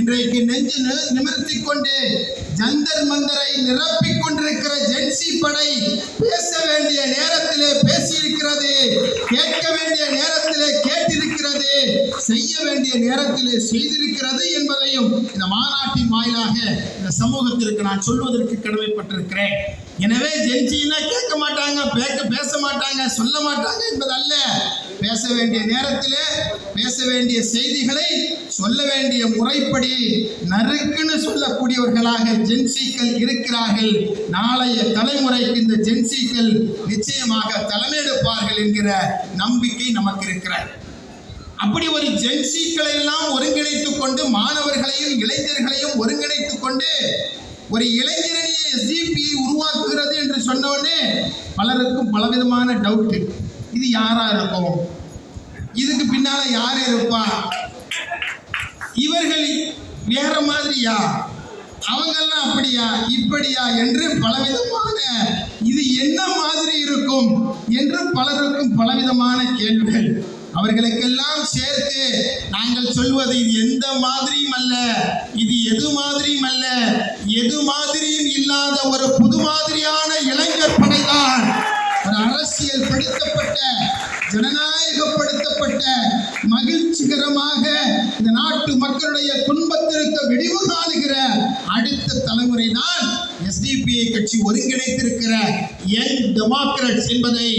இன்றைக்கு நெஞ்சு நிமிர்த்தி கொண்டு ஜந்தர் மந்தரை நிரப்பிக் கொண்டிருக்கிற ஜென்சி படை பேச வேண்டிய நேரத்திலே பேசியிருக்கிறது, கேட்க வேண்டிய நேரத்திலே கேட்டிருக்கிறது, செய்ய வேண்டிய நேரத்திலே செய்திருக்கிறது என்பதையும் இந்த மாநாட்டின் வாயிலாக இந்த சமூகத்திற்கு நான் சொல்வதற்கு கடமைப்பட்டிருக்கிறேன். எனவே ஜென்சினா கேட்க மாட்டாங்க, பேச மாட்டாங்க, சொல்ல மாட்டாங்க என்பதல்ல. பேச வேண்டிய நேரத்திலே பேச வேண்டிய செய்திகளை சொல்ல வேண்டிய முறைப்படி நறுக்குன்னு சொல்லக்கூடியவர்களாக ஜென்சிக்கள் இருக்கிறார்கள். நாளைய தலைமுறைக்கு இந்த ஜென்சிக்கள் நிச்சயமாக தலைமையெடுப்பார்கள் என்கிற நம்பிக்கை நமக்கு இருக்கிறார். அப்படி ஒரு ஜென்சிக்களை எல்லாம் ஒருங்கிணைத்துக் கொண்டு மாணவர்களையும் இளைஞர்களையும் ஒருங்கிணைத்துக் கொண்டு ஒரு இளைஞரணியை SDP உருவாக்குகிறது என்று சொன்னோடனே பலருக்கும் பலவிதமான டவுட். இது யாரா இருக்கும், இதுக்கு பின்னால யார் இருப்பா, இவர்கள் வேற மாதிரியா, அவங்கெல்லாம் அப்படியா இப்படியா என்று பலவிதமான இது என்ன மாதிரி இருக்கும் என்று பலருக்கும் பலவிதமான கேள்விகள். அவர்களுக்கெல்லாம் சேர்த்து நாங்கள் சொல்வது இது எந்த மாதிரியும் அல்ல, இது எது மாதிரியும் அல்ல, எது மாதிரியும் இல்லாத ஒரு புது மாதிரியான இளைஞர் படைதான். ஒரு அரசியல் படுத்தப்பட்ட ஜனநாயகப்படுத்தப்பட்ட மகிழ்ச்சிகரமாக இந்த நாட்டு மக்களுடைய துன்பத்திற்கு விடிவு காணுகிற அடுத்த தலைமுறை தான் SDPI கட்சி ஒருங்கிணைத்திருக்கிற யங் டெமோக்ராட்ஸ் என்பதை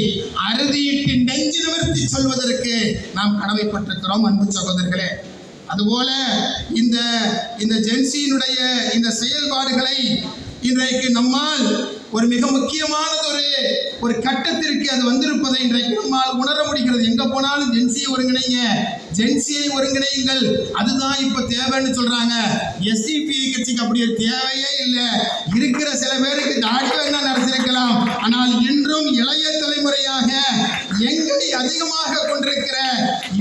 அறுதியிட்டு நெஞ்சு நிமிர்த்தி சொல்வதற்கு நாம் கடமைப்பட்டிருக்கிறோம் அன்பு சகோதரர்களே. அதுபோல இந்த ஜென்சியினுடைய இந்த செயல்பாடுகளை இன்றைக்கு நம்மால் ஒரு மிக முக்கியமானது ஒரு கட்டத்திற்கு அது வந்திருப்பதை இன்றைக்கு நம்மால் உணர முடிகிறது. எங்க போனாலும் ஜென்சியை ஒருங்கிணைங்க, ஜென்சியை ஒருங்கிணையுங்கள், அதுதான் இப்ப தேவைன்னு சொல்றாங்க. SDPI கட்சிக்கு அப்படி ஒரு தேவையே இல்லை. இருக்கிற சில பேருக்கு தாடி வேணா நடத்திருக்கலாம், ஆனால் இன்றும் இளைய தலைமுறையாக எங்களை அதிகமாக கொண்டிருக்கிற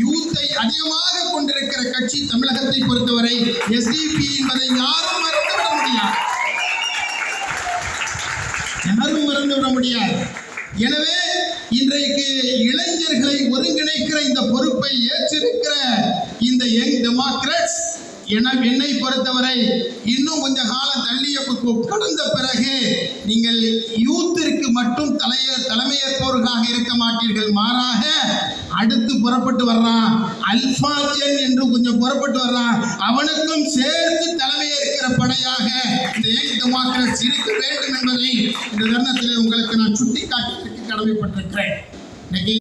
யூத்தை அதிகமாக கொண்டிருக்கிற கட்சி தமிழகத்தை பொறுத்தவரை SDPI என்பதை யாரும் மறந்துவிட முடியாது, யாரும் மறந்துவிட முடியாது. எனவே இன்றைக்கு இளைஞர்களை ஒருங்கிணைக்கிற இந்த பொறுப்பை ஏற்றிருக்கிற இந்த யங் டெமோக்ராட்ஸ் என்னை பொறுத்தவரை இன்னும் கொஞ்ச காலம் தள்ளிய கடந்த பிறகு நீங்கள் யூத்திற்கு மட்டும் தலைமையேற்பவர்களாக இருக்க மாட்டீர்கள். மாறாக அடுத்து புறப்பட்டு வர்றான் அல்பாஜன் என்று கொஞ்சம் புறப்பட்டு வர்றான், அவனுக்கும் சேர்த்து தலைமையேற்கிற படையாக இந்த யங் டெமோக்ராட்ஸ் இருக்க வேண்டும் என்பதை இந்த தருணத்தில் உங்களுக்கு நான் சுட்டிக்காட்டுவதற்கு கடமைப்பட்டிருக்கிறேன்.